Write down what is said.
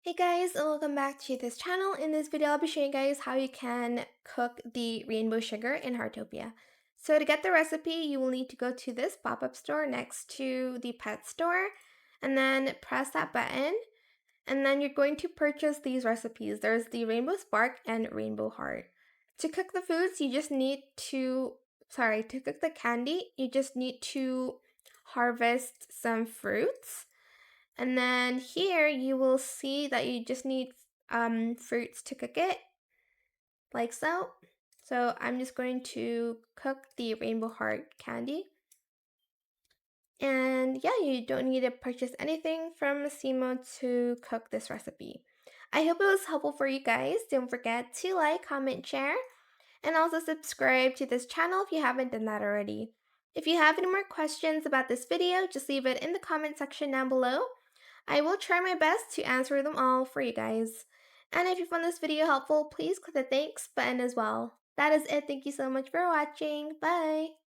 Hey guys, and welcome back to this channel. In this video, I'll be showing you guys how you can cook the rainbow sugar in Heartopia. So to get the recipe, you will need to go to this pop-up store next to the pet store and then press that button. And then you're going to purchase these recipes. There's the rainbow spark and rainbow heart. To cook the foods, you just need to, to cook the candy, you just need to harvest some fruits. And then here you will see that you just need fruits to cook it, like so. So I'm just going to cook the rainbow heart candy. And yeah, you don't need to purchase anything from Simo to cook this recipe. I hope it was helpful for you guys. Don't forget to like, comment, share, and also subscribe to this channel if you haven't done that already. If you have any more questions about this video, just leave it in the comment section down below. I will try my best to answer them all for you guys. And if you found this video helpful, please click the thanks button as well. That is it. Thank you so much for watching. Bye!